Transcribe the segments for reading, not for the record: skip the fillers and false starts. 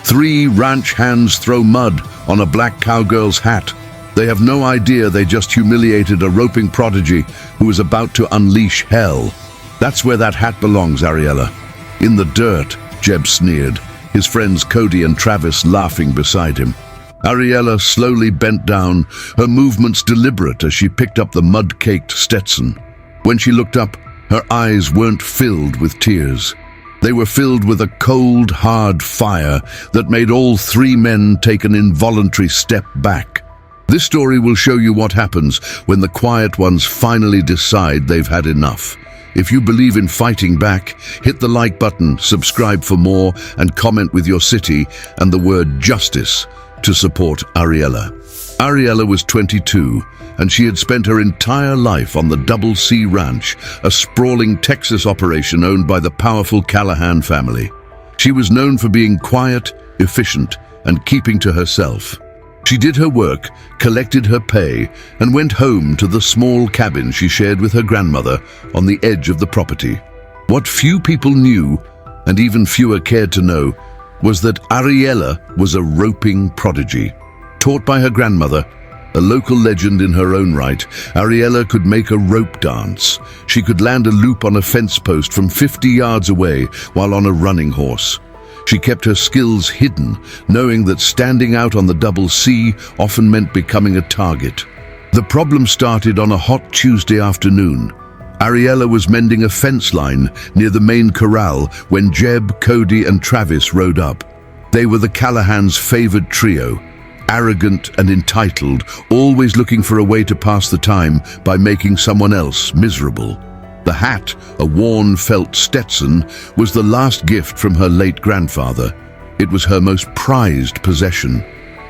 3 ranch hands throw mud on a black cowgirl's hat. They have no idea they just humiliated a roping prodigy who is about to unleash hell. That's where that hat belongs, Ariella. In the dirt, Jeb sneered, his friends Cody and Travis laughing beside him. Ariella slowly bent down, her movements deliberate as she picked up the mud-caked Stetson. When she looked up, her eyes weren't filled with tears. They were filled with a cold, hard fire that made all 3 men take an involuntary step back. This story will show you what happens when the quiet ones finally decide they've had enough. If you believe in fighting back, hit the like button, subscribe for more, and comment with your city and the word justice to support Ariella. Ariella was 22, and she had spent her entire life on the Double C Ranch, a sprawling Texas operation owned by the powerful Callahan family. She was known for being quiet, efficient, and keeping to herself. She did her work, collected her pay, and went home to the small cabin she shared with her grandmother on the edge of the property. What few people knew, and even fewer cared to know, was that Ariella was a roping prodigy. Taught by her grandmother, a local legend in her own right, Ariella could make a rope dance. She could land a loop on a fence post from 50 yards away while on a running horse. She kept her skills hidden, knowing that standing out on the Double C often meant becoming a target. The problem started on a hot Tuesday afternoon. Ariella was mending a fence line near the main corral when Jeb, Cody, and Travis rode up. They were the Callahans' favored trio, arrogant and entitled, always looking for a way to pass the time by making someone else miserable. The hat, a worn felt Stetson, was the last gift from her late grandfather. It was her most prized possession.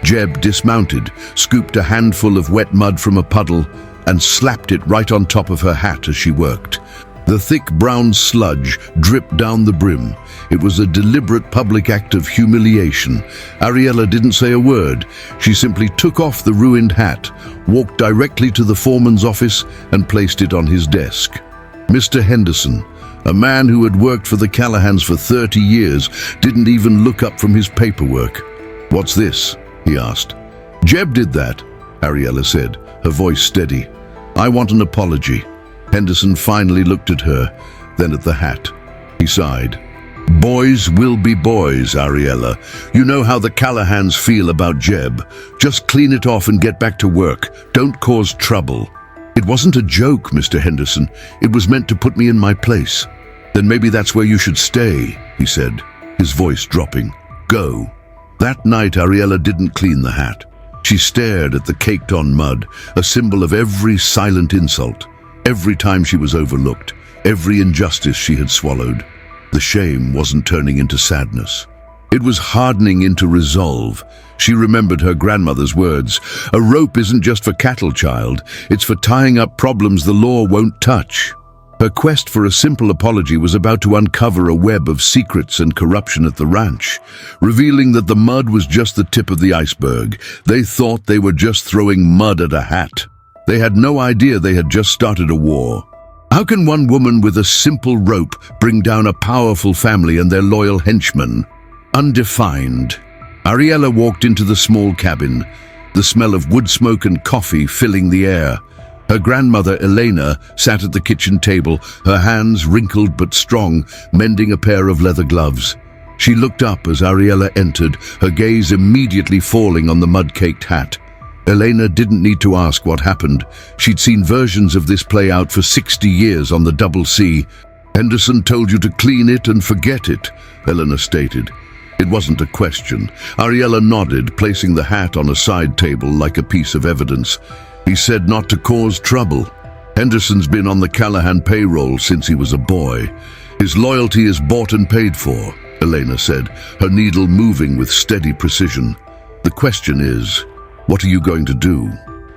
Jeb dismounted, scooped a handful of wet mud from a puddle, and slapped it right on top of her hat as she worked. The thick brown sludge dripped down the brim. It was a deliberate public act of humiliation. Ariella didn't say a word. She simply took off the ruined hat, walked directly to the foreman's office, and placed it on his desk. Mr. Henderson, a man who had worked for the Callahans for 30 years, didn't even look up from his paperwork. "What's this?" he asked. "Jeb did that," Ariella said, her voice steady. "I want an apology." Henderson finally looked at her, then at the hat. He sighed. "Boys will be boys, Ariella. You know how the Callahans feel about Jeb. Just clean it off and get back to work. Don't cause trouble." "It wasn't a joke, Mr. Henderson. It was meant to put me in my place." "Then maybe that's where you should stay," he said, his voice dropping. "Go." That night, Ariella didn't clean the hat. She stared at the caked-on mud, a symbol of every silent insult, every time she was overlooked, every injustice she had swallowed. The shame wasn't turning into sadness. It was hardening into resolve. She remembered her grandmother's words. "A rope isn't just for cattle, child. It's for tying up problems the law won't touch." Her quest for a simple apology was about to uncover a web of secrets and corruption at the ranch, revealing that the mud was just the tip of the iceberg. They thought they were just throwing mud at a hat. They had no idea they had just started a war. How can one woman with a simple rope bring down a powerful family and their loyal henchmen? Undefined. Ariella walked into the small cabin, the smell of wood smoke and coffee filling the air. Her grandmother, Elena, sat at the kitchen table, her hands wrinkled but strong, mending a pair of leather gloves. She looked up as Ariella entered, her gaze immediately falling on the mud-caked hat. Elena didn't need to ask what happened. She'd seen versions of this play out for 60 years on the Double C. "Henderson told you to clean it and forget it," Elena stated. It wasn't a question. Ariella nodded, placing the hat on a side table like a piece of evidence. "He said not to cause trouble. Henderson's been on the Callahan payroll since he was a boy. His loyalty is bought and paid for," Elena said, her needle moving with steady precision. "The question is, what are you going to do?"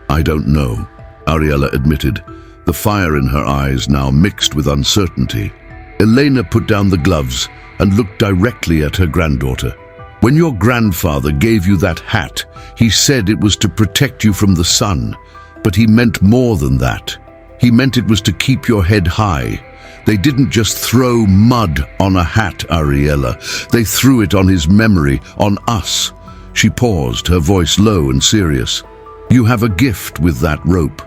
"I don't know," Ariella admitted, the fire in her eyes now mixed with uncertainty. Elena put down the gloves and looked directly at her granddaughter. "When your grandfather gave you that hat, he said it was to protect you from the sun, but he meant more than that. He meant it was to keep your head high. They didn't just throw mud on a hat, Ariella. They threw it on his memory, on us. She paused, her voice low and serious. You have a gift with that rope.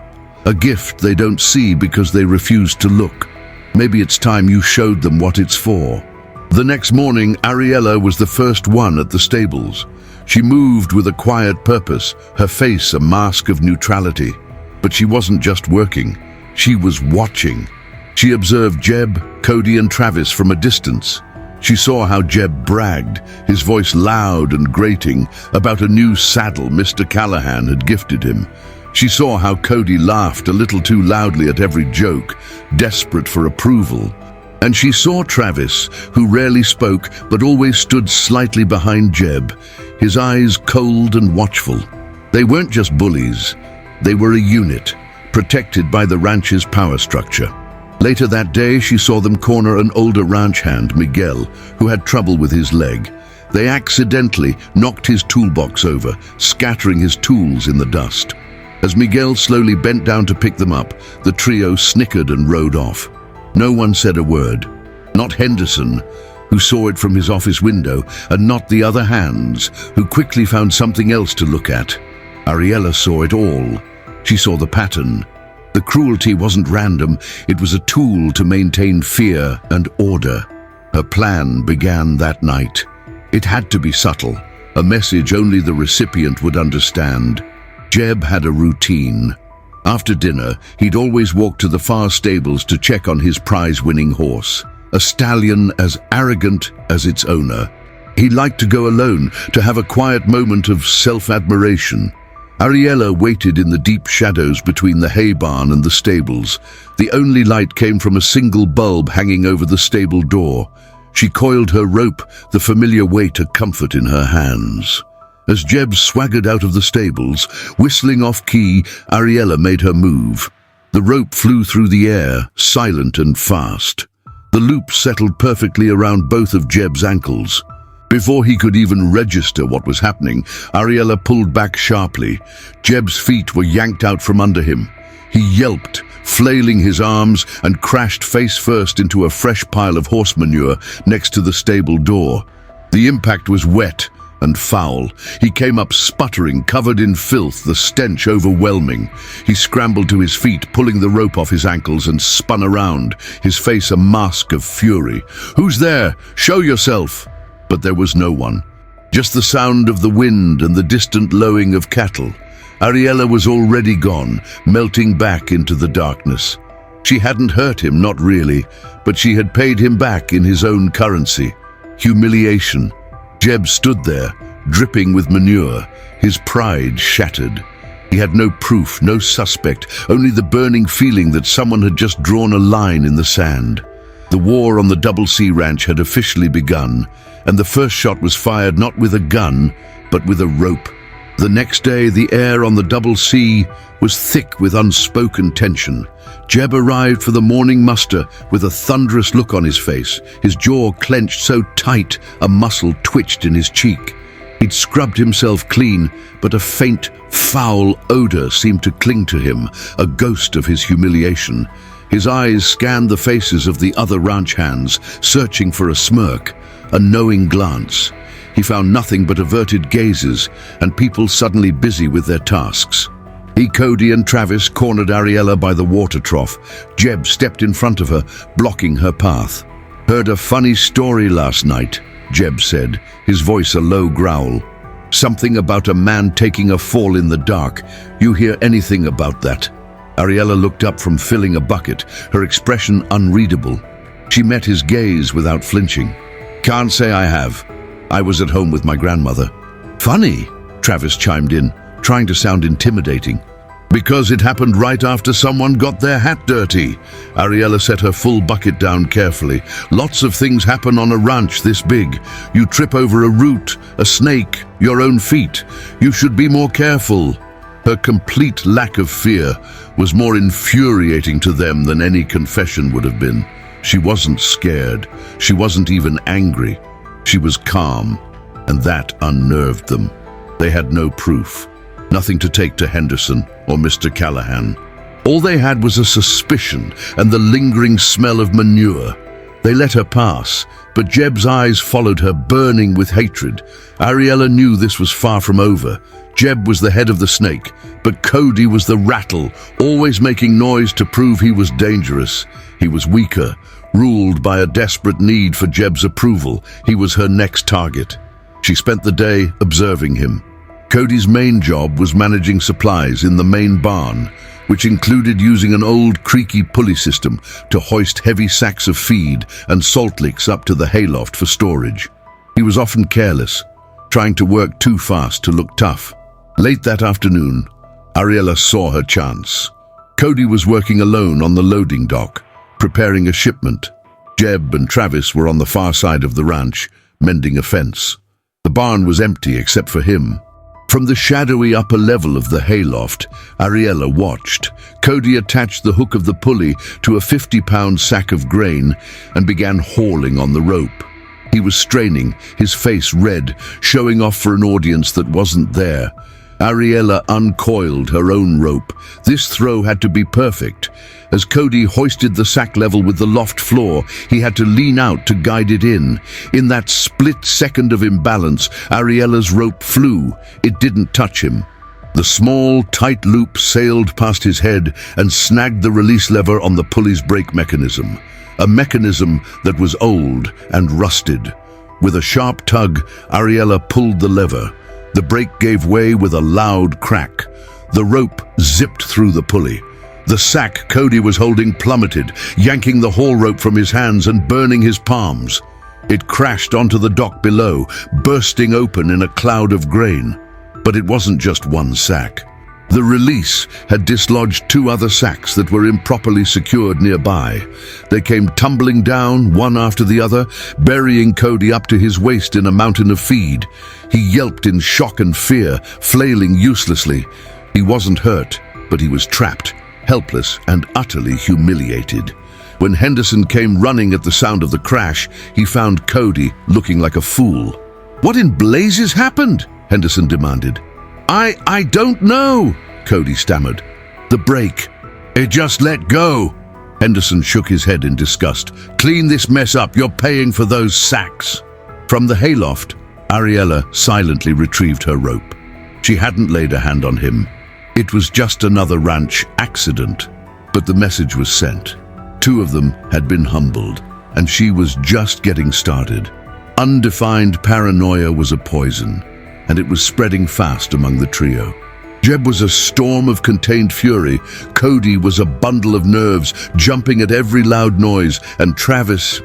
A gift they don't see because they refuse to look. Maybe it's time you showed them what it's for. The next morning, Ariella was the first one at the stables. She moved with a quiet purpose, her face a mask of neutrality. But she wasn't just working. She was watching. She observed Jeb, Cody and Travis from a distance. She saw how Jeb bragged, his voice loud and grating, about a new saddle Mr. Callahan had gifted him. She saw how Cody laughed a little too loudly at every joke, desperate for approval. And she saw Travis, who rarely spoke but always stood slightly behind Jeb, his eyes cold and watchful. They weren't just bullies. They were a unit, protected by the ranch's power structure. Later that day, she saw them corner an older ranch hand, Miguel, who had trouble with his leg. They accidentally knocked his toolbox over, scattering his tools in the dust. As Miguel slowly bent down to pick them up, the trio snickered and rode off. No one said a word. Not Henderson, who saw it from his office window, and not the other hands, who quickly found something else to look at. Ariella saw it all. She saw the pattern. The cruelty wasn't random, it was a tool to maintain fear and order. Her plan began that night. It had to be subtle, a message only the recipient would understand. Jeb had a routine. After dinner, he'd always walk to the far stables to check on his prize-winning horse, a stallion as arrogant as its owner. He liked to go alone, to have a quiet moment of self-admiration. Ariella waited in the deep shadows between the hay barn and the stables. The only light came from a single bulb hanging over the stable door. She coiled her rope, the familiar weight a comfort in her hands. As Jeb swaggered out of the stables, whistling off-key, Ariella made her move. The rope flew through the air, silent and fast. The loop settled perfectly around both of Jeb's ankles. Before he could even register what was happening, Ariella pulled back sharply. Jeb's feet were yanked out from under him. He yelped, flailing his arms, and crashed face first into a fresh pile of horse manure next to the stable door. The impact was wet and foul. He came up sputtering, covered in filth, the stench overwhelming. He scrambled to his feet, pulling the rope off his ankles, and spun around, his face a mask of fury. "Who's there? Show yourself!" But there was no one. Just the sound of the wind and the distant lowing of cattle. Ariella was already gone, melting back into the darkness. She hadn't hurt him, not really, but she had paid him back in his own currency. Humiliation. Jeb stood there, dripping with manure, his pride shattered. He had no proof, no suspect, only the burning feeling that someone had just drawn a line in the sand. The war on the Double C Ranch had officially begun, and the first shot was fired not with a gun, but with a rope. The next day, the air on the Double C was thick with unspoken tension. Jeb arrived for the morning muster with a thunderous look on his face, his jaw clenched so tight a muscle twitched in his cheek. He'd scrubbed himself clean, but a faint, foul odor seemed to cling to him, a ghost of his humiliation. His eyes scanned the faces of the other ranch hands, searching for a smirk, a knowing glance. He found nothing but averted gazes and people suddenly busy with their tasks. He, Cody and Travis cornered Ariella by the water trough. Jeb stepped in front of her, blocking her path. "Heard a funny story last night," Jeb said, his voice a low growl. "Something about a man taking a fall in the dark. You hear anything about that?" Ariella looked up from filling a bucket, her expression unreadable. She met his gaze without flinching. "Can't say I have. I was at home with my grandmother." "Funny," Travis chimed in, trying to sound intimidating. "Because it happened right after someone got their hat dirty." Ariella set her full bucket down carefully. "Lots of things happen on a ranch this big. You trip over a root, a snake, your own feet. You should be more careful." Her complete lack of fear was more infuriating to them than any confession would have been. She wasn't scared. She wasn't even angry. She was calm, and that unnerved them. They had no proof, nothing to take to Henderson or Mr. Callahan. All they had was a suspicion and the lingering smell of manure. They let her pass, but Jeb's eyes followed her, burning with hatred. Ariella knew this was far from over. Jeb was the head of the snake, but Cody was the rattle, always making noise to prove he was dangerous. He was weaker, ruled by a desperate need for Jeb's approval. He was her next target. She spent the day observing him. Cody's main job was managing supplies in the main barn, which included using an old creaky pulley system to hoist heavy sacks of feed and salt licks up to the hayloft for storage. He was often careless, trying to work too fast to look tough. Late that afternoon, Ariella saw her chance. Cody was working alone on the loading dock, preparing a shipment. Jeb and Travis were on the far side of the ranch, mending a fence. The barn was empty except for him. From the shadowy upper level of the hayloft, Ariella watched. Cody attached the hook of the pulley to a 50-pound sack of grain and began hauling on the rope. He was straining, his face red, showing off for an audience that wasn't there. Ariella uncoiled her own rope. This throw had to be perfect. As Cody hoisted the sack level with the loft floor, he had to lean out to guide it in. In that split second of imbalance, Ariella's rope flew. It didn't touch him. The small, tight loop sailed past his head and snagged the release lever on the pulley's brake mechanism. A mechanism that was old and rusted. With a sharp tug, Ariella pulled the lever. The brake gave way with a loud crack. The rope zipped through the pulley. The sack Cody was holding plummeted, yanking the haul rope from his hands and burning his palms. It crashed onto the dock below, bursting open in a cloud of grain. But it wasn't just one sack. The release had dislodged 2 other sacks that were improperly secured nearby. They came tumbling down, one after the other, burying Cody up to his waist in a mountain of feed. He yelped in shock and fear, flailing uselessly. He wasn't hurt, but he was trapped, helpless and utterly humiliated. When Henderson came running at the sound of the crash, he found Cody looking like a fool. "What in blazes happened?" Henderson demanded. I don't know," Cody stammered. "The brake. It just let go." Henderson shook his head in disgust. "Clean this mess up. You're paying for those sacks." From the hayloft, Ariella silently retrieved her rope. She hadn't laid a hand on him. It was just another ranch accident. But the message was sent. 2 of them had been humbled, and she was just getting started. Undefined paranoia was a poison, and it was spreading fast among the trio. Jeb was a storm of contained fury. Cody was a bundle of nerves, jumping at every loud noise, and Travis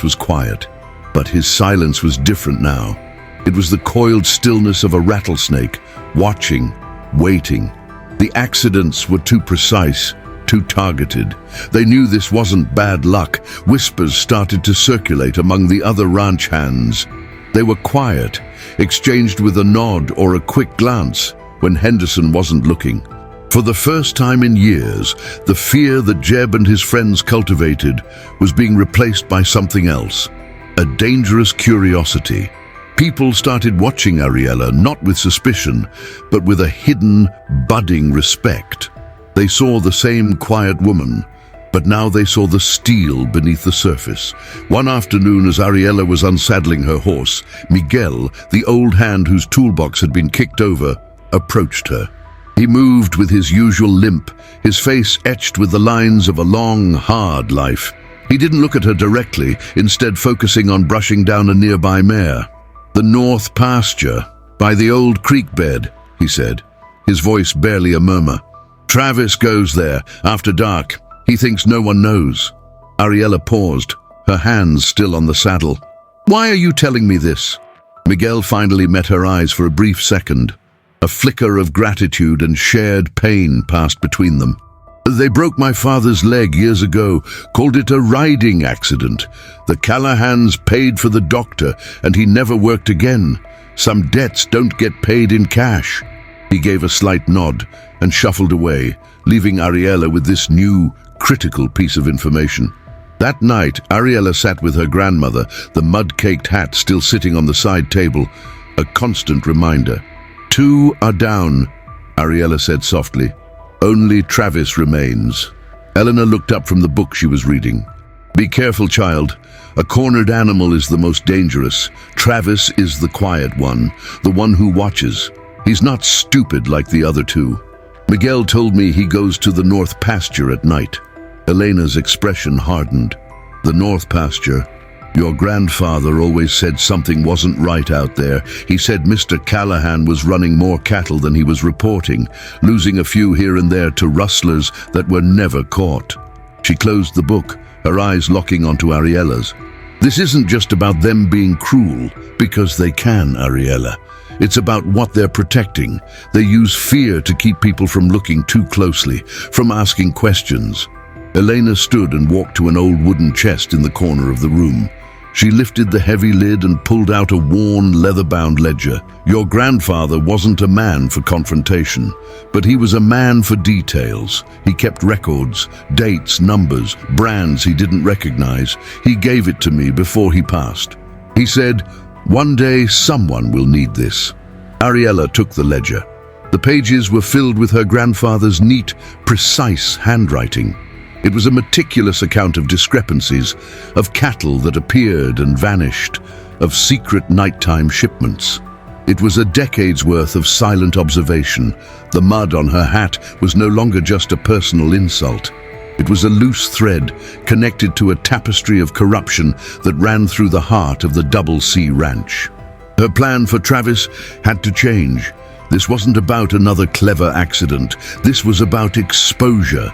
was quiet. But his silence was different now. It was the coiled stillness of a rattlesnake, watching, waiting. The accidents were too precise, too targeted. They knew this wasn't bad luck. Whispers started to circulate among the other ranch hands. They were quiet, exchanged with a nod or a quick glance when Henderson wasn't looking. For the first time in years, the fear that Jeb and his friends cultivated was being replaced by something else, a dangerous curiosity. People started watching Ariella, not with suspicion, but with a hidden, budding respect. They saw the same quiet woman, but now they saw the steel beneath the surface. One afternoon, as Ariella was unsaddling her horse, Miguel, the old hand whose toolbox had been kicked over, approached her. He moved with his usual limp, his face etched with the lines of a long, hard life. He didn't look at her directly, instead focusing on brushing down a nearby mare. "The north pasture, by the old creek bed," he said, his voice barely a murmur. "Travis goes there, after dark. He thinks no one knows." Ariella paused, her hands still on the saddle. "Why are you telling me this?" Miguel finally met her eyes for a brief second. A flicker of gratitude and shared pain passed between them. "They broke my father's leg years ago, called it a riding accident. The Callahans paid for the doctor, and he never worked again. Some debts don't get paid in cash." He gave a slight nod and shuffled away, leaving Ariella with this new, critical piece of information. That night, Ariella sat with her grandmother, the mud-caked hat still sitting on the side table, a constant reminder. "2 are down," Ariella said softly. Only Travis remains. Eleanor looked up from the book she was reading. Be careful, child. A cornered animal is the most dangerous. Travis is the quiet one, the one who watches. He's not stupid like the other two. Miguel told me he goes to the north pasture at night. Elena's expression hardened. The north pasture? Your grandfather always said something wasn't right out there. He said Mr. Callahan was running more cattle than he was reporting, losing a few here and there to rustlers that were never caught. She closed the book, her eyes locking onto Ariella's. This isn't just about them being cruel, because they can, Ariella. It's about what they're protecting. They use fear to keep people from looking too closely, from asking questions. Elena stood and walked to an old wooden chest in the corner of the room. She lifted the heavy lid and pulled out a worn, leather-bound ledger. Your grandfather wasn't a man for confrontation, but he was a man for details. He kept records, dates, numbers, brands he didn't recognize. He gave it to me before he passed. He said, "One day someone will need this." Ariella took the ledger. The pages were filled with her grandfather's neat, precise handwriting. It was a meticulous account of discrepancies, of cattle that appeared and vanished, of secret nighttime shipments. It was a decade's worth of silent observation. The mud on her hat was no longer just a personal insult. It was a loose thread connected to a tapestry of corruption that ran through the heart of the Double C Ranch. Her plan for Travis had to change. This wasn't about another clever accident. This was about exposure.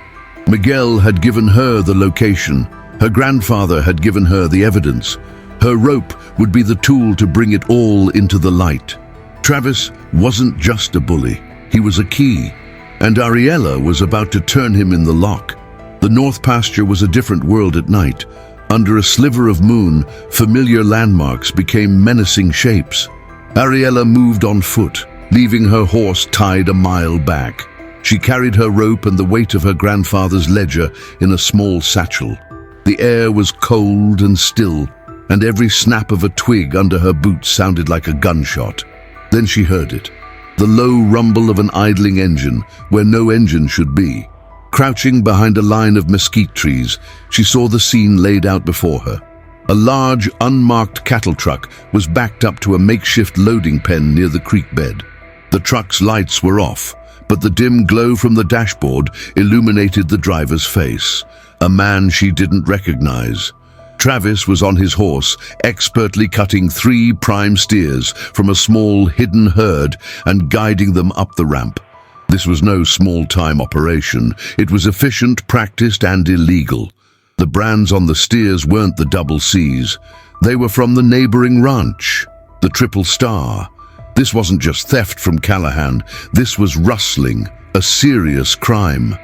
Miguel had given her the location. Her grandfather had given her the evidence. Her rope would be the tool to bring it all into the light. Travis wasn't just a bully. He was a key. And Ariella was about to turn him in the lock. The north pasture was a different world at night. Under a sliver of moon, familiar landmarks became menacing shapes. Ariella moved on foot, leaving her horse tied a mile back. She carried her rope and the weight of her grandfather's ledger in a small satchel. The air was cold and still, and every snap of a twig under her boot sounded like a gunshot. Then she heard it, the low rumble of an idling engine where no engine should be. Crouching behind a line of mesquite trees, she saw the scene laid out before her. A large, unmarked cattle truck was backed up to a makeshift loading pen near the creek bed. The truck's lights were off, but the dim glow from the dashboard illuminated the driver's face, a man she didn't recognize. Travis was on his horse, expertly cutting 3 prime steers from a small hidden herd and guiding them up the ramp. This was no small-time operation. It was efficient, practiced, and illegal. The brands on the steers weren't the Double C's. They were from the neighboring ranch, the Triple Star. This wasn't just theft from Callahan. This was rustling, a serious crime.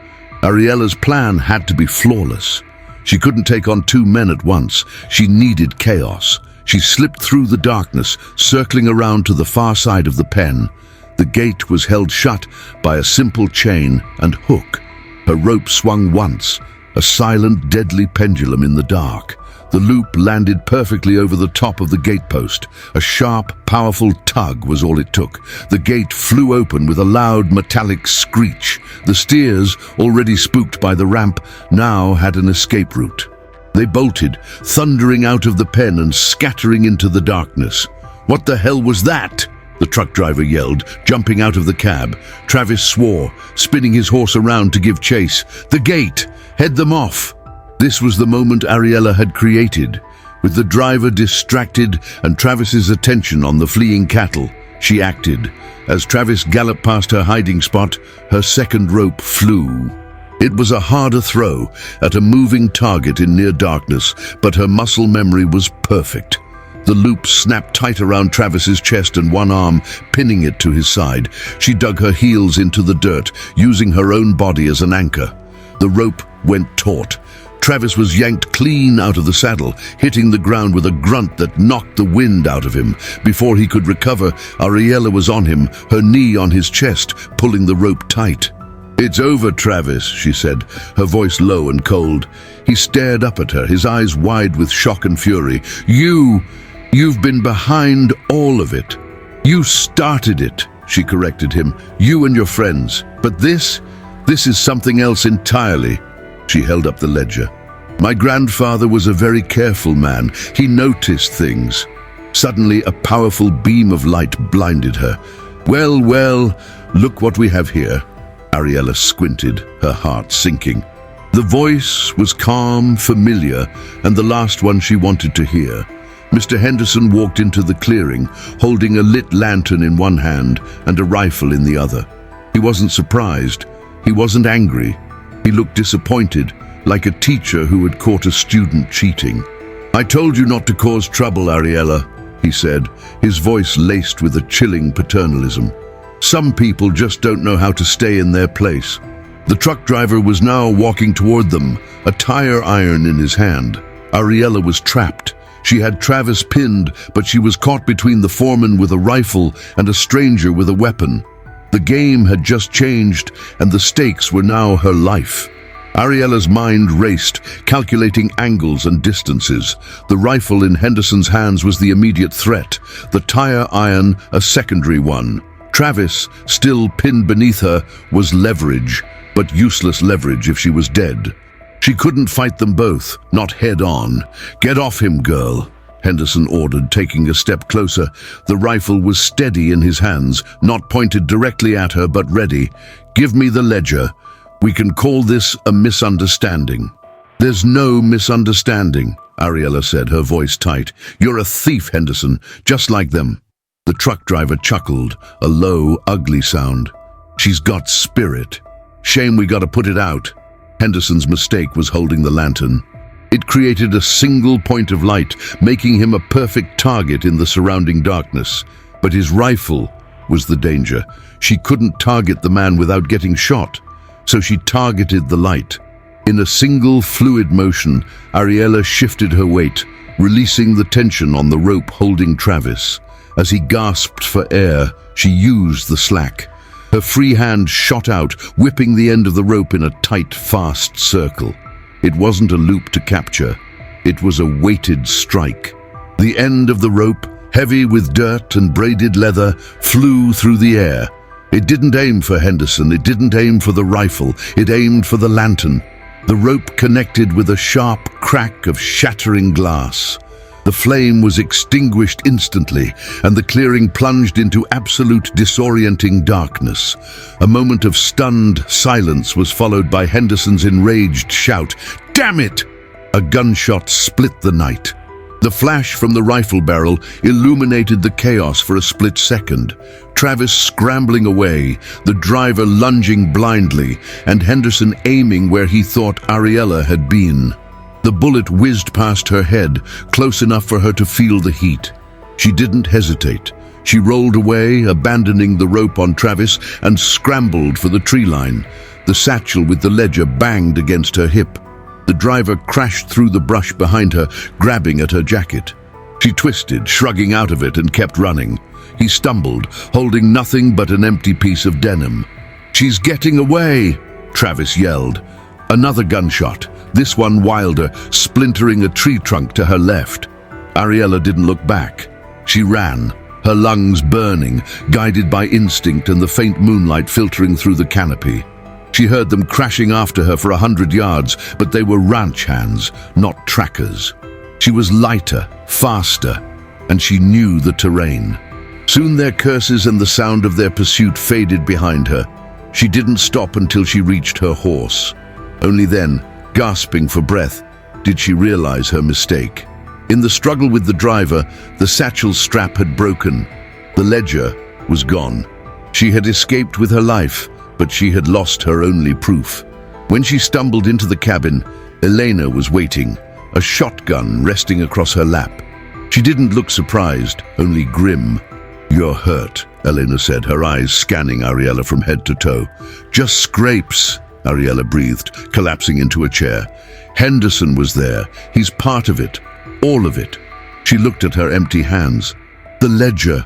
Ariella's plan had to be flawless. She couldn't take on 2 men at once. She needed chaos. She slipped through the darkness, circling around to the far side of the pen. The gate was held shut by a simple chain and hook. Her rope swung once, a silent, deadly pendulum in the dark. The loop landed perfectly over the top of the gatepost. A sharp, powerful tug was all it took. The gate flew open with a loud, metallic screech. The steers, already spooked by the ramp, now had an escape route. They bolted, thundering out of the pen and scattering into the darkness. "What the hell was that?" the truck driver yelled, jumping out of the cab. Travis swore, spinning his horse around to give chase. "The gate! Head them off!" This was the moment Ariella had created. With the driver distracted and Travis's attention on the fleeing cattle, she acted. As Travis galloped past her hiding spot, her second rope flew. It was a harder throw at a moving target in near darkness, but her muscle memory was perfect. The loop snapped tight around Travis's chest and one arm, pinning it to his side. She dug her heels into the dirt, using her own body as an anchor. The rope went taut. Travis was yanked clean out of the saddle, hitting the ground with a grunt that knocked the wind out of him. Before he could recover, Ariella was on him, her knee on his chest, pulling the rope tight. "It's over, Travis," she said, her voice low and cold. He stared up at her, his eyes wide with shock and fury. You've been behind all of it. You started it," she corrected him. "You and your friends. But this This is something else entirely." She held up the ledger. "My grandfather was a very careful man. He noticed things." Suddenly, a powerful beam of light blinded her. Well, look what we have here." Ariella squinted, her heart sinking. The voice was calm, familiar, and the last one she wanted to hear. Mr. Henderson walked into the clearing, holding a lit lantern in one hand and a rifle in the other. He wasn't surprised. He wasn't angry. He looked disappointed, like a teacher who had caught a student cheating. "I told you not to cause trouble, Ariella," he said, his voice laced with a chilling paternalism. "Some people just don't know how to stay in their place." The truck driver was now walking toward them, a tire iron in his hand. Ariella was trapped. She had Travis pinned, but she was caught between the foreman with a rifle and a stranger with a weapon. The game had just changed, and the stakes were now her life. Ariella's mind raced, calculating angles and distances. The rifle in Henderson's hands was the immediate threat, the tire iron a secondary one. Travis, still pinned beneath her, was leverage, but useless leverage if she was dead. She couldn't fight them both, not head-on. "Get off him, girl," Henderson ordered, taking a step closer. The rifle was steady in his hands, not pointed directly at her, but ready. "Give me the ledger. We can call this a misunderstanding." "There's no misunderstanding," Ariella said, her voice tight. "You're a thief, Henderson, just like them." The truck driver chuckled, a low, ugly sound. "She's got spirit. Shame we gotta put it out." Henderson's mistake was holding the lantern. It created a single point of light, making him a perfect target in the surrounding darkness. But his rifle was the danger. She couldn't target the man without getting shot, so she targeted the light. In a single fluid motion, Ariella shifted her weight, releasing the tension on the rope holding Travis. As he gasped for air, she used the slack. Her free hand shot out, whipping the end of the rope in a tight, fast circle. It wasn't a loop to capture. It was a weighted strike. The end of the rope, heavy with dirt and braided leather, flew through the air. It didn't aim for Henderson. It didn't aim for the rifle. It aimed for the lantern. The rope connected with a sharp crack of shattering glass. The flame was extinguished instantly, and the clearing plunged into absolute disorienting darkness. A moment of stunned silence was followed by Henderson's enraged shout, "Damn it!" A gunshot split the night. The flash from the rifle barrel illuminated the chaos for a split second. Travis scrambling away, the driver lunging blindly, and Henderson aiming where he thought Ariella had been. The bullet whizzed past her head, close enough for her to feel the heat. She didn't hesitate. She rolled away, abandoning the rope on Travis, and scrambled for the tree line. The satchel with the ledger banged against her hip. The driver crashed through the brush behind her, grabbing at her jacket. She twisted, shrugging out of it, and kept running. He stumbled, holding nothing but an empty piece of denim. "She's getting away!" Travis yelled. Another gunshot, this one wilder, splintering a tree trunk to her left. Ariella didn't look back. She ran, her lungs burning, guided by instinct and the faint moonlight filtering through the canopy. She heard them crashing after her for 100 yards, but they were ranch hands, not trackers. She was lighter, faster, and she knew the terrain. Soon their curses and the sound of their pursuit faded behind her. She didn't stop until she reached her horse. Only then, gasping for breath, did she realize her mistake. In the struggle with the driver, the satchel strap had broken. The ledger was gone. She had escaped with her life, but she had lost her only proof. When she stumbled into the cabin, Elena was waiting, a shotgun resting across her lap. She didn't look surprised, only grim. "You're hurt," Elena said, her eyes scanning Ariella from head to toe. "Just scrapes," Ariella breathed, collapsing into a chair. Henderson was there. He's part of it. All of it. She looked at her empty hands. "The ledger.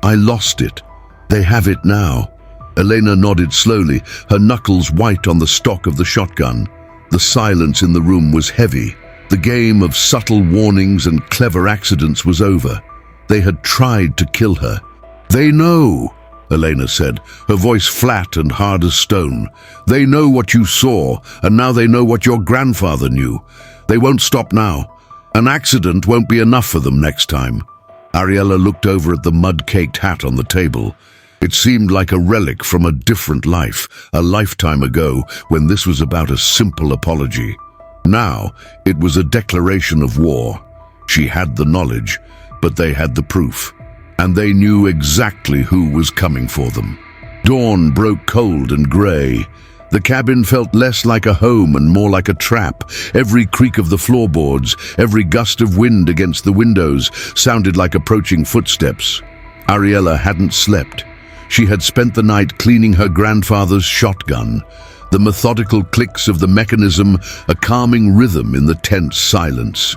I lost it. They have it now." Elena nodded slowly, her knuckles white on the stock of the shotgun. The silence in the room was heavy. The game of subtle warnings and clever accidents was over. They had tried to kill her. "They know," Elena said, her voice flat and hard as stone. They know what you saw, and now they know what your grandfather knew. They won't stop now. An accident won't be enough for them next time. Ariella looked over at the mud-caked hat on the table. It seemed like a relic from a different life, a lifetime ago, when this was about a simple apology. Now, it was a declaration of war. She had the knowledge, but they had the proof. And they knew exactly who was coming for them. Dawn broke cold and grey. The cabin felt less like a home and more like a trap. Every creak of the floorboards, every gust of wind against the windows sounded like approaching footsteps. Ariella hadn't slept. She had spent the night cleaning her grandfather's shotgun. The methodical clicks of the mechanism, a calming rhythm in the tense silence.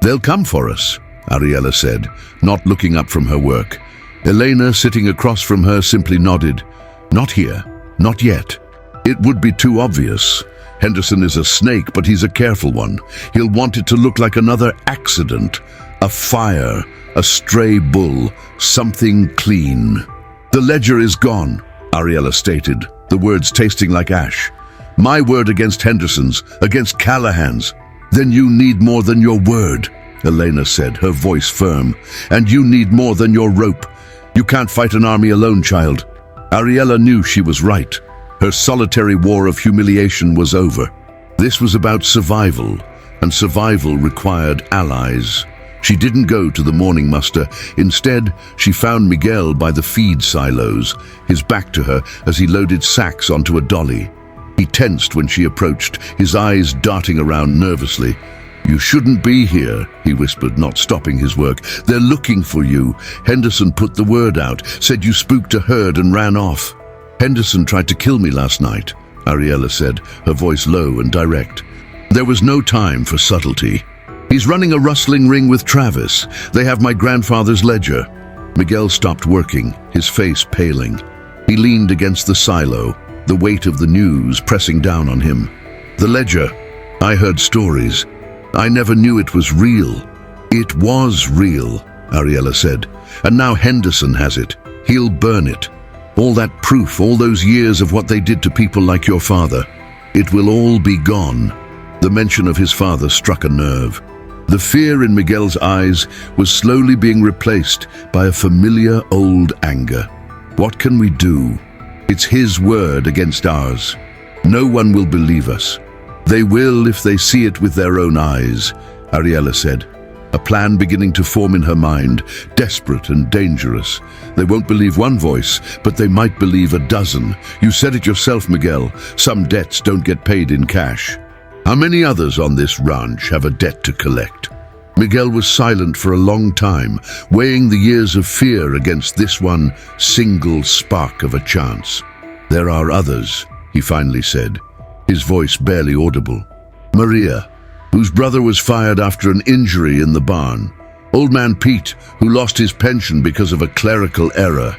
"They'll come for us," Ariella said, not looking up from her work. Elena, sitting across from her, simply nodded. "Not here. Not yet. It would be too obvious. Henderson is a snake, but he's a careful one. He'll want it to look like another accident. A fire, a stray bull, something clean." "The ledger is gone," Ariella stated, the words tasting like ash. "My word against Henderson's, against Callahan's. Then you need more than your word," Elena said, her voice firm. "And you need more than your rope. You can't fight an army alone, child." Ariella knew she was right. Her solitary war of humiliation was over. This was about survival, and survival required allies. She didn't go to the morning muster. Instead, she found Miguel by the feed silos, his back to her as he loaded sacks onto a dolly. He tensed when she approached, his eyes darting around nervously. "You shouldn't be here," he whispered, not stopping his work. "They're looking for you. Henderson put the word out, said you spooked a herd and ran off." "Henderson tried to kill me last night," Ariella said, her voice low and direct. There was no time for subtlety. "He's running a rustling ring with Travis. They have my grandfather's ledger." Miguel stopped working, his face paling. He leaned against the silo, the weight of the news pressing down on him. "The ledger. I heard stories. I never knew it was real." "It was real," Ariella said. "And now Henderson has it. He'll burn it. All that proof, all those years of what they did to people like your father. It will all be gone." The mention of his father struck a nerve. The fear in Miguel's eyes was slowly being replaced by a familiar old anger. "What can we do? It's his word against ours. No one will believe us." "They will if they see it with their own eyes," Ariella said, a plan beginning to form in her mind, desperate and dangerous. "They won't believe one voice, but they might believe a dozen. You said it yourself, Miguel. Some debts don't get paid in cash. How many others on this ranch have a debt to collect?" Miguel was silent for a long time, weighing the years of fear against this one single spark of a chance. "There are others," he finally said, his voice barely audible. "Maria, whose brother was fired after an injury in the barn. Old man Pete, who lost his pension because of a clerical error.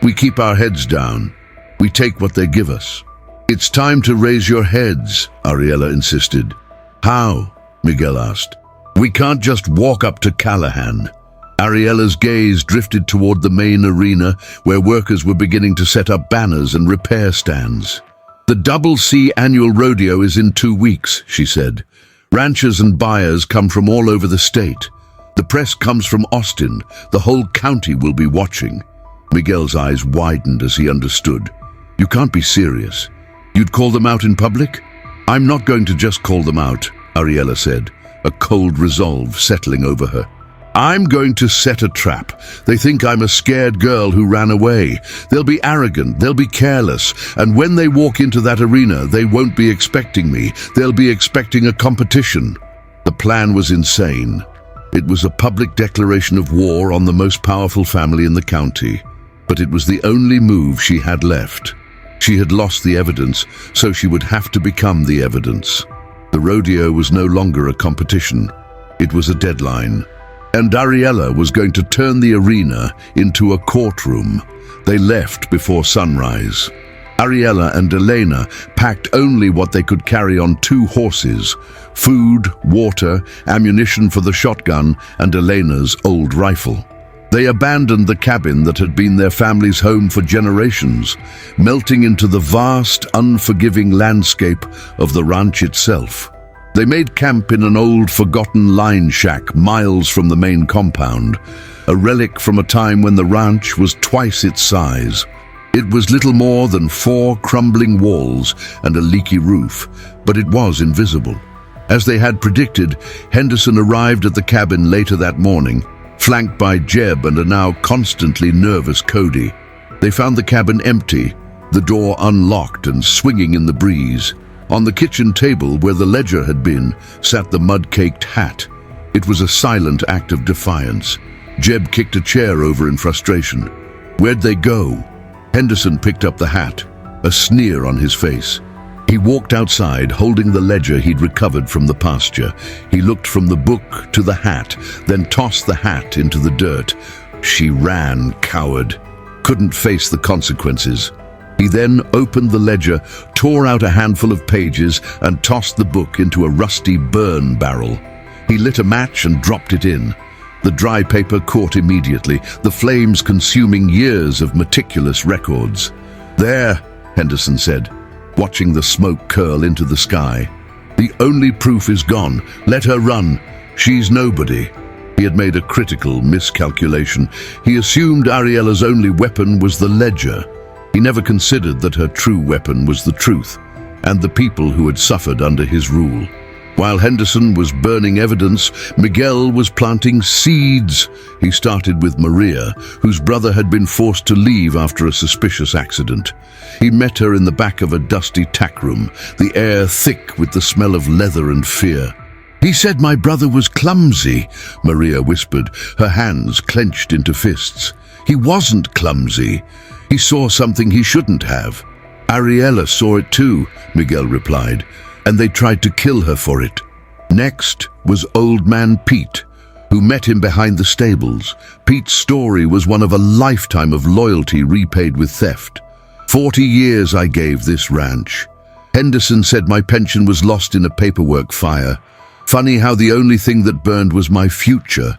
We keep our heads down. We take what they give us." "It's time to raise your heads," Ariella insisted. "How?" Miguel asked. "We can't just walk up to Callahan." Ariella's gaze drifted toward the main arena, where workers were beginning to set up banners and repair stands. "The Double C annual rodeo is in 2 weeks," she said. "Ranchers and buyers come from all over the state. The press comes from Austin. The whole county will be watching." Miguel's eyes widened as he understood. "You can't be serious. You'd call them out in public?" "I'm not going to just call them out," Ariella said, a cold resolve settling over her. "I'm going to set a trap. They think I'm a scared girl who ran away. They'll be arrogant, they'll be careless, and when they walk into that arena, they won't be expecting me. They'll be expecting a competition." The plan was insane. It was a public declaration of war on the most powerful family in the county, but it was the only move she had left. She had lost the evidence, so she would have to become the evidence. The rodeo was no longer a competition. It was a deadline. And Ariella was going to turn the arena into a courtroom. They left before sunrise. Ariella and Elena packed only what they could carry on 2 horses: food, water, ammunition for the shotgun, and Elena's old rifle. They abandoned the cabin that had been their family's home for generations, melting into the vast, unforgiving landscape of the ranch itself. They made camp in an old, forgotten line shack miles from the main compound, a relic from a time when the ranch was twice its size. It was little more than 4 crumbling walls and a leaky roof, but it was invisible. As they had predicted, Henderson arrived at the cabin later that morning, flanked by Jeb and a now constantly nervous Cody. They found the cabin empty, the door unlocked and swinging in the breeze. On the kitchen table where the ledger had been sat the mud-caked hat. It was a silent act of defiance. Jeb kicked a chair over in frustration. Where'd they go? Henderson picked up the hat, a sneer on his face. He walked outside, holding the ledger he'd recovered from the pasture. He looked from the book to the hat, then tossed the hat into the dirt. She ran, coward. Couldn't face the consequences. He then opened the ledger, tore out a handful of pages, and tossed the book into a rusty burn barrel. He lit a match and dropped it in. The dry paper caught immediately, the flames consuming years of meticulous records. "There," Henderson said, watching the smoke curl into the sky. "The only proof is gone. Let her run. She's nobody." He had made a critical miscalculation. He assumed Ariella's only weapon was the ledger. He never considered that her true weapon was the truth, and the people who had suffered under his rule. While Henderson was burning evidence, Miguel was planting seeds. He started with Maria, whose brother had been forced to leave after a suspicious accident. He met her in the back of a dusty tack room, the air thick with the smell of leather and fear. "He said my brother was clumsy," Maria whispered, her hands clenched into fists. "He wasn't clumsy. He saw something he shouldn't have." "Ariella saw it too," Miguel replied, "and they tried to kill her for it." Next was Old Man Pete, who met him behind the stables. Pete's story was one of a lifetime of loyalty repaid with theft. 40 years I gave this ranch. Henderson said my pension was lost in a paperwork fire. Funny how the only thing that burned was my future.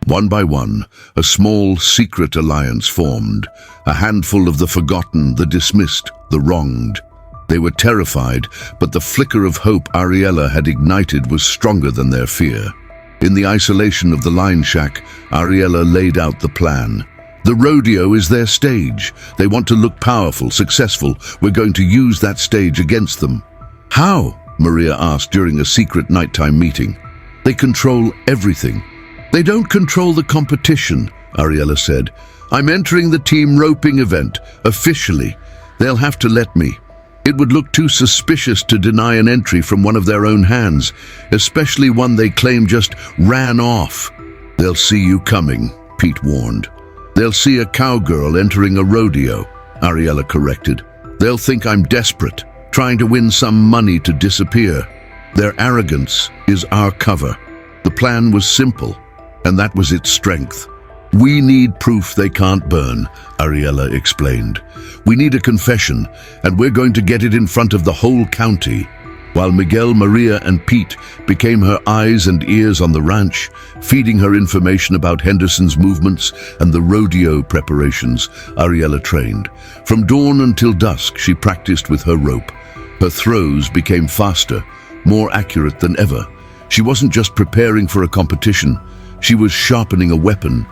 One by one, a small, secret alliance formed. A handful of the forgotten, the dismissed, the wronged. They were terrified, but the flicker of hope Ariella had ignited was stronger than their fear. In the isolation of the line shack, Ariella laid out the plan. The rodeo is their stage. They want to look powerful, successful. We're going to use that stage against them. "How?" Maria asked during a secret nighttime meeting. "They control everything." "They don't control the competition," Ariella said. "I'm entering the team roping event, officially. They'll have to let me. It would look too suspicious to deny an entry from one of their own hands, especially one they claim just ran off." "They'll see you coming," Pete warned. "They'll see a cowgirl entering a rodeo," Ariella corrected. "They'll think I'm desperate, trying to win some money to disappear. Their arrogance is our cover." The plan was simple, and that was its strength. "We need proof they can't burn," Ariella explained. "We need a confession, and we're going to get it in front of the whole county." While Miguel, Maria, and Pete became her eyes and ears on the ranch, feeding her information about Henderson's movements and the rodeo preparations, Ariella trained. From dawn until dusk, she practiced with her rope. Her throws became faster, more accurate than ever. She wasn't just preparing for a competition, she was sharpening a weapon.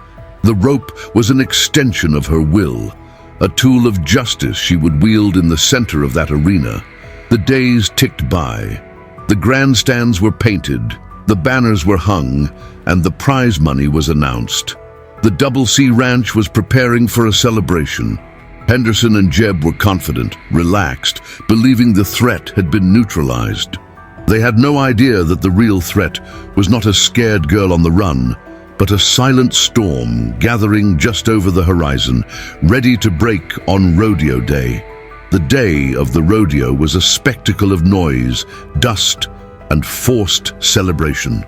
The rope was an extension of her will, a tool of justice she would wield in the center of that arena. The days ticked by. The grandstands were painted, the banners were hung, and the prize money was announced. The Double C Ranch was preparing for a celebration. Henderson and Jeb were confident, relaxed, believing the threat had been neutralized. They had no idea that the real threat was not a scared girl on the run, but a silent storm gathering just over the horizon, ready to break on rodeo day. The day of the rodeo was a spectacle of noise, dust, and forced celebration.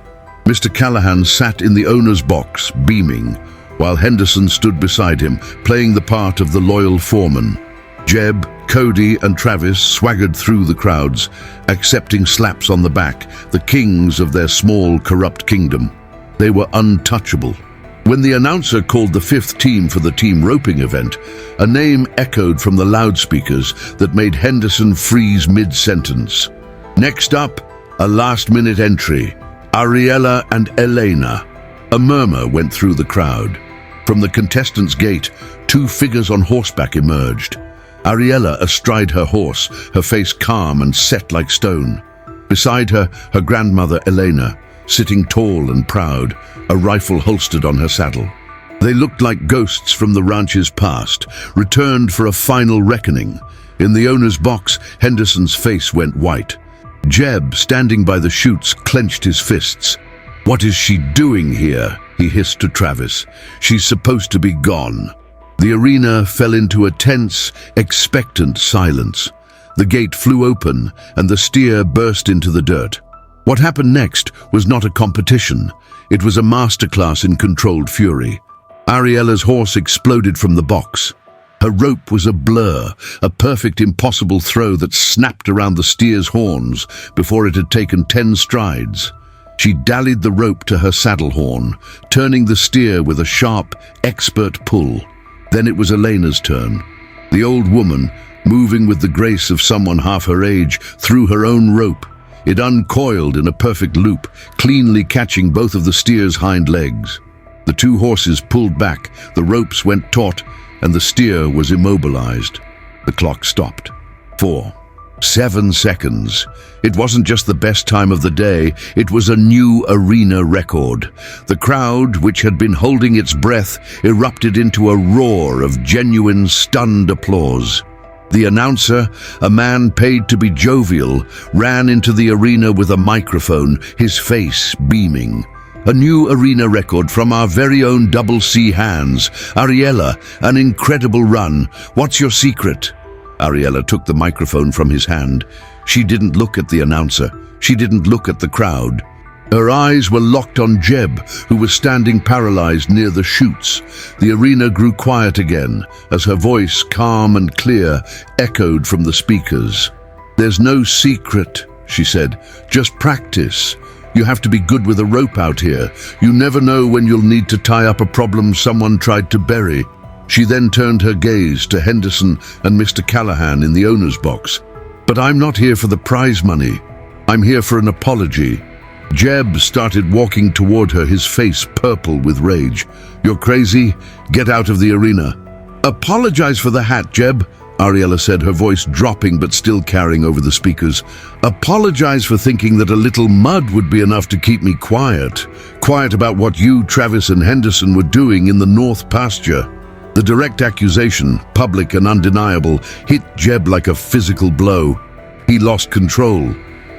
Mr. Callahan sat in the owner's box, beaming, while Henderson stood beside him, playing the part of the loyal foreman. Jeb, Cody, and Travis swaggered through the crowds, accepting slaps on the back, the kings of their small, corrupt kingdom. They were untouchable. When the announcer called the fifth team for the team roping event, a name echoed from the loudspeakers that made Henderson freeze mid-sentence. Next up, a last-minute entry, Ariella and Elena. A murmur went through the crowd. From the contestants' gate, two figures on horseback emerged. Ariella astride her horse, her face calm and set like stone. Beside her, her grandmother Elena, sitting tall and proud, a rifle holstered on her saddle. They looked like ghosts from the ranch's past, returned for a final reckoning. In the owner's box, Henderson's face went white. Jeb, standing by the chutes, clenched his fists. "What is she doing here?" he hissed to Travis. "She's supposed to be gone." The arena fell into a tense, expectant silence. The gate flew open, and the steer burst into the dirt. What happened next was not a competition. It was a masterclass in controlled fury. Ariella's horse exploded from the box. Her rope was a blur, a perfect impossible throw that snapped around the steer's horns before it had taken 10 strides. She dallied the rope to her saddle horn, turning the steer with a sharp, expert pull. Then it was Elena's turn. The old woman, moving with the grace of someone half her age, threw her own rope. It uncoiled in a perfect loop, cleanly catching both of the steer's hind legs. The two horses pulled back, the ropes went taut, and the steer was immobilized. The clock stopped. 4, 7 seconds. It wasn't just the best time of the day, it was a new arena record. The crowd, which had been holding its breath, erupted into a roar of genuine, stunned applause. The announcer, a man paid to be jovial, ran into the arena with a microphone, his face beaming. "A new arena record from our very own Double C hands. Ariella, an incredible run. What's your secret?" Ariella took the microphone from his hand. She didn't look at the announcer. She didn't look at the crowd. Her eyes were locked on Jeb, who was standing paralyzed near the chutes. The arena grew quiet again, as her voice, calm and clear, echoed from the speakers. "There's no secret," she said. "Just practice. You have to be good with a rope out here. You never know when you'll need to tie up a problem someone tried to bury." She then turned her gaze to Henderson and Mr. Callahan in the owner's box. "But I'm not here for the prize money. I'm here for an apology." Jeb started walking toward her, his face purple with rage. "You're crazy? Get out of the arena." "Apologize for the hat, Jeb," Ariella said, her voice dropping but still carrying over the speakers. "Apologize for thinking that a little mud would be enough to keep me quiet. Quiet about what you, Travis, and Henderson were doing in the North Pasture." The direct accusation, public and undeniable, hit Jeb like a physical blow. He lost control.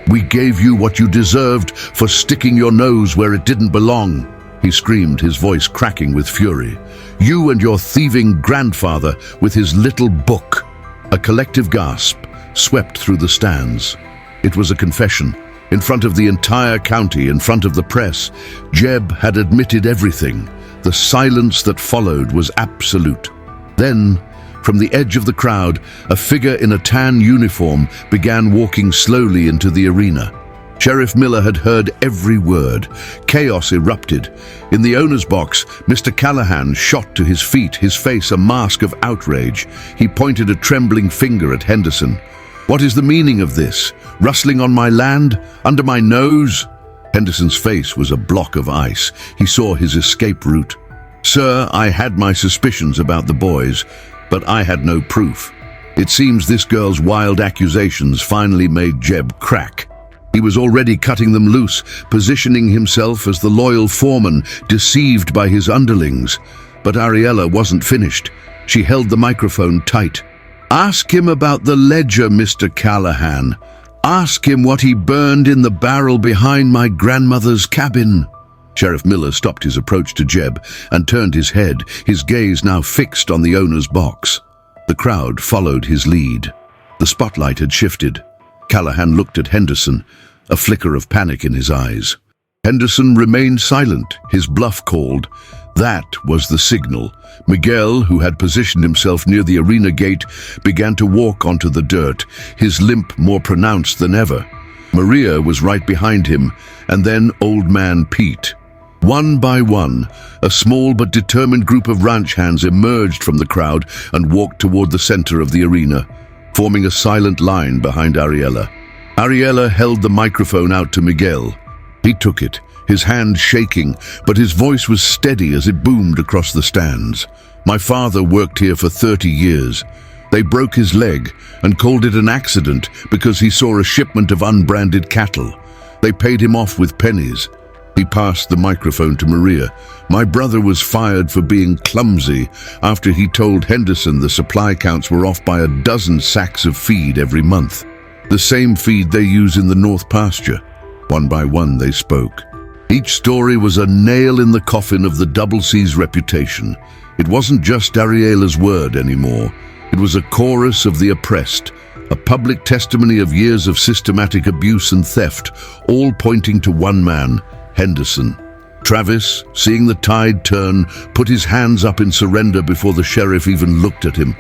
"We gave you what you deserved for sticking your nose where it didn't belong," he screamed, his voice cracking with fury. "You and your thieving grandfather with his little book." A collective gasp swept through the stands. It was a confession. In front of the entire county, in front of the press, Jeb had admitted everything. The silence that followed was absolute. Then, from the edge of the crowd, a figure in a tan uniform began walking slowly into the arena. Sheriff Miller had heard every word. Chaos erupted. In the owner's box, Mr. Callahan shot to his feet, his face a mask of outrage. He pointed a trembling finger at Henderson. "What is the meaning of this? Rustling on my land? Under my nose?" Henderson's face was a block of ice. He saw his escape route. "Sir, I had my suspicions about the boys, but I had no proof. It seems this girl's wild accusations finally made Jeb crack. He was already cutting them loose, positioning himself as the loyal foreman, deceived by his underlings. But Ariella wasn't finished. She held the microphone tight. "Ask him about the ledger, Mr. Callahan. Ask him what he burned in the barrel behind my grandmother's cabin." Sheriff Miller stopped his approach to Jeb and turned his head, his gaze now fixed on the owner's box. The crowd followed his lead. The spotlight had shifted. Callahan looked at Henderson, a flicker of panic in his eyes. Henderson remained silent, his bluff called. That was the signal. Miguel, who had positioned himself near the arena gate, began to walk onto the dirt, his limp more pronounced than ever. Maria was right behind him, and then Old Man Pete. One by one, a small but determined group of ranch hands emerged from the crowd and walked toward the center of the arena, forming a silent line behind Ariella. Ariella held the microphone out to Miguel. He took it, his hand shaking, but his voice was steady as it boomed across the stands. "My father worked here for 30 years. They broke his leg and called it an accident because he saw a shipment of unbranded cattle. They paid him off with pennies." He passed the microphone to Maria. "My brother was fired for being clumsy after he told Henderson the supply counts were off by 12 sacks of feed every month. The same feed they use in the North Pasture." One by one they spoke. Each story was a nail in the coffin of the Double C's reputation. It wasn't just Ariella's word anymore. It was a chorus of the oppressed, a public testimony of years of systematic abuse and theft, all pointing to one man, Henderson. Travis, seeing the tide turn, put his hands up in surrender before the sheriff even looked at him.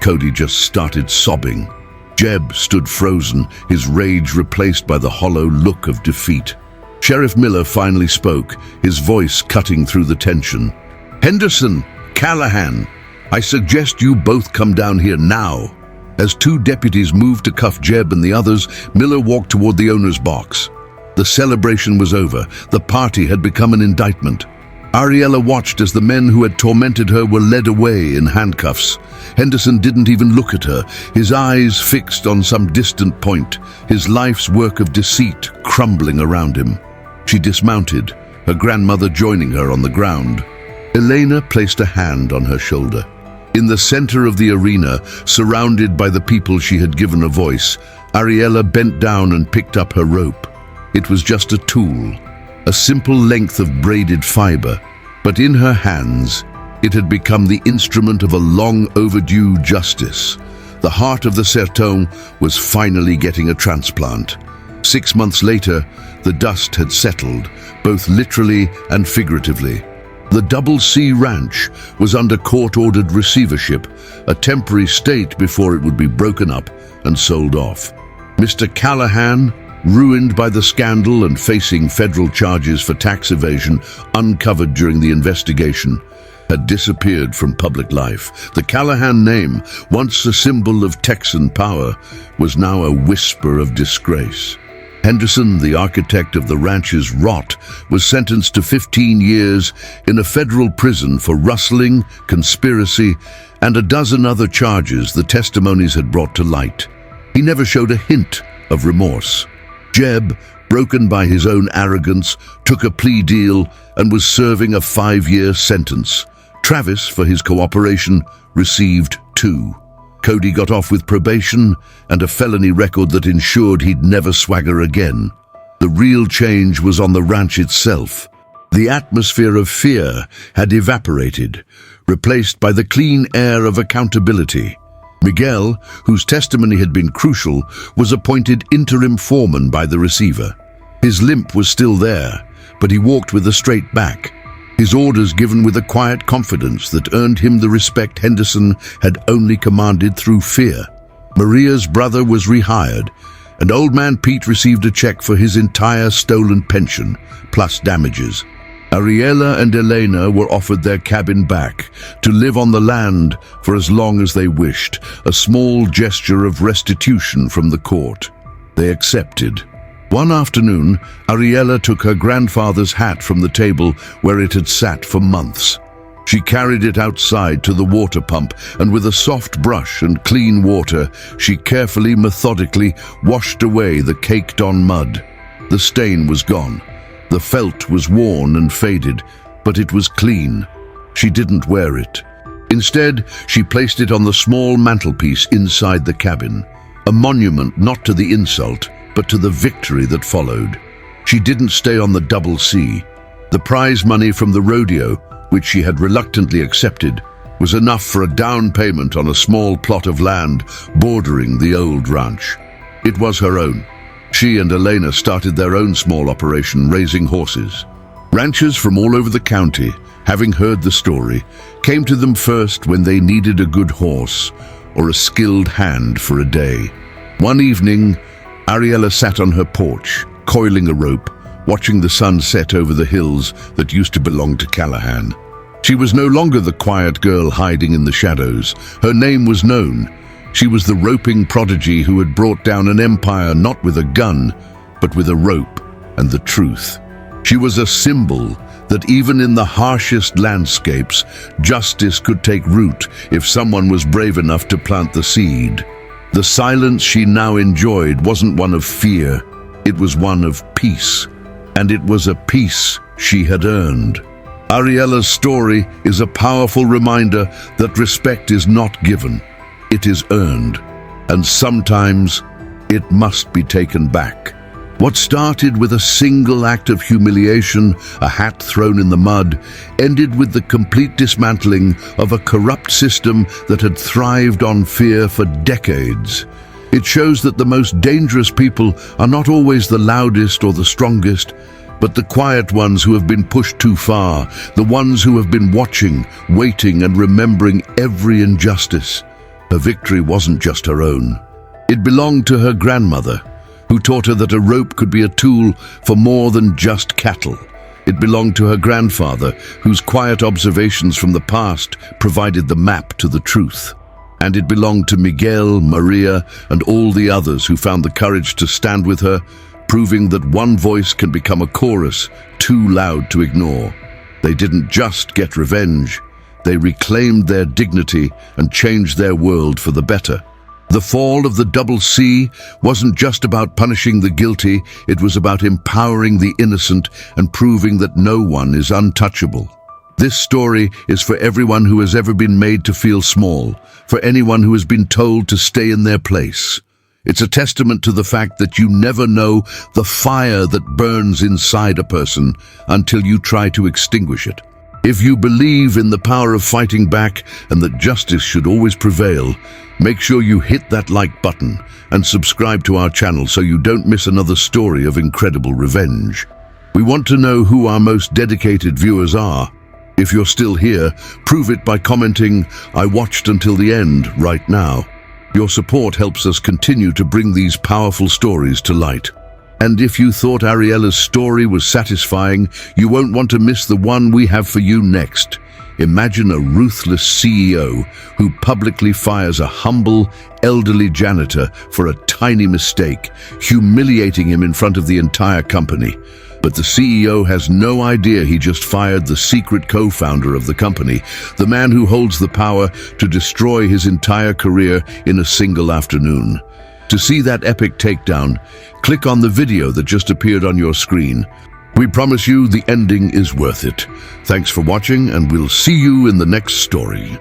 Cody just started sobbing. Jeb stood frozen, his rage replaced by the hollow look of defeat. Sheriff Miller finally spoke, his voice cutting through the tension. "Henderson, Callahan, I suggest you both come down here now." As two deputies moved to cuff Jeb and the others, Miller walked toward the owner's box. The celebration was over. The party had become an indictment. Ariella watched as the men who had tormented her were led away in handcuffs. Henderson didn't even look at her, his eyes fixed on some distant point, his life's work of deceit crumbling around him. She dismounted, her grandmother joining her on the ground. Elena placed a hand on her shoulder. In the center of the arena, surrounded by the people she had given a voice, Ariella bent down and picked up her rope. It was just a tool, a simple length of braided fiber, but in her hands, it had become the instrument of a long overdue justice. The heart of the Sertong was finally getting a transplant. 6 months later, the dust had settled, both literally and figuratively. The Double C Ranch was under court-ordered receivership, a temporary state before it would be broken up and sold off. Mr. Callahan, ruined by the scandal and facing federal charges for tax evasion uncovered during the investigation, had disappeared from public life. The Callahan name, once a symbol of Texan power, was now a whisper of disgrace. Henderson, the architect of the ranch's rot, was sentenced to 15 years in a federal prison for rustling, conspiracy, and a dozen other charges the testimonies had brought to light. He never showed a hint of remorse. Jeb, broken by his own arrogance, took a plea deal and was serving a 5-year sentence. Travis, for his cooperation, received 2. Cody got off with probation and a felony record that ensured he'd never swagger again. The real change was on the ranch itself. The atmosphere of fear had evaporated, replaced by the clean air of accountability. Miguel, whose testimony had been crucial, was appointed interim foreman by the receiver. His limp was still there, but he walked with a straight back, his orders given with a quiet confidence that earned him the respect Henderson had only commanded through fear. Maria's brother was rehired, and Old Man Pete received a check for his entire stolen pension, plus damages. Ariella and Elena were offered their cabin back, to live on the land for as long as they wished, a small gesture of restitution from the court. They accepted. One afternoon, Ariella took her grandfather's hat from the table where it had sat for months. She carried it outside to the water pump, and with a soft brush and clean water, she carefully, methodically washed away the caked-on mud. The stain was gone. The felt was worn and faded, but it was clean. She didn't wear it. Instead, she placed it on the small mantelpiece inside the cabin, a monument not to the insult, but to the victory that followed. She didn't stay on the Double C. The prize money from the rodeo, which she had reluctantly accepted, was enough for a down payment on a small plot of land bordering the old ranch. It was her own. She and Elena started their own small operation raising horses. Ranchers from all over the county, having heard the story, came to them first when they needed a good horse or a skilled hand for a day. One evening, Ariella sat on her porch, coiling a rope, watching the sun set over the hills that used to belong to Callahan. She was no longer the quiet girl hiding in the shadows. Her name was known. She was the roping prodigy who had brought down an empire not with a gun, but with a rope and the truth. She was a symbol that even in the harshest landscapes, justice could take root if someone was brave enough to plant the seed. The silence she now enjoyed wasn't one of fear, it was one of peace. And it was a peace she had earned. Ariella's story is a powerful reminder that respect is not given, it is earned. And sometimes it must be taken back. What started with a single act of humiliation, a hat thrown in the mud, ended with the complete dismantling of a corrupt system that had thrived on fear for decades. It shows that the most dangerous people are not always the loudest or the strongest, but the quiet ones who have been pushed too far, the ones who have been watching, waiting, and remembering every injustice. Her victory wasn't just her own. It belonged to her grandmother, who taught her that a rope could be a tool for more than just cattle. It belonged to her grandfather, whose quiet observations from the past provided the map to the truth. And it belonged to Miguel, Maria, and all the others who found the courage to stand with her, proving that one voice can become a chorus too loud to ignore. They didn't just get revenge, they reclaimed their dignity and changed their world for the better. The fall of the Double C wasn't just about punishing the guilty, it was about empowering the innocent and proving that no one is untouchable. This story is for everyone who has ever been made to feel small, for anyone who has been told to stay in their place. It's a testament to the fact that you never know the fire that burns inside a person until you try to extinguish it. If you believe in the power of fighting back and that justice should always prevail, make sure you hit that like button and subscribe to our channel so you don't miss another story of incredible revenge. We want to know who our most dedicated viewers are. If you're still here, prove it by commenting, "I watched until the end," right now. Your support helps us continue to bring these powerful stories to light. And if you thought Ariella's story was satisfying, you won't want to miss the one we have for you next. Imagine a ruthless CEO who publicly fires a humble, elderly janitor for a tiny mistake, humiliating him in front of the entire company. But the CEO has no idea he just fired the secret co-founder of the company, the man who holds the power to destroy his entire career in a single afternoon. To see that epic takedown, click on the video that just appeared on your screen. We promise you the ending is worth it. Thanks for watching, and we'll see you in the next story.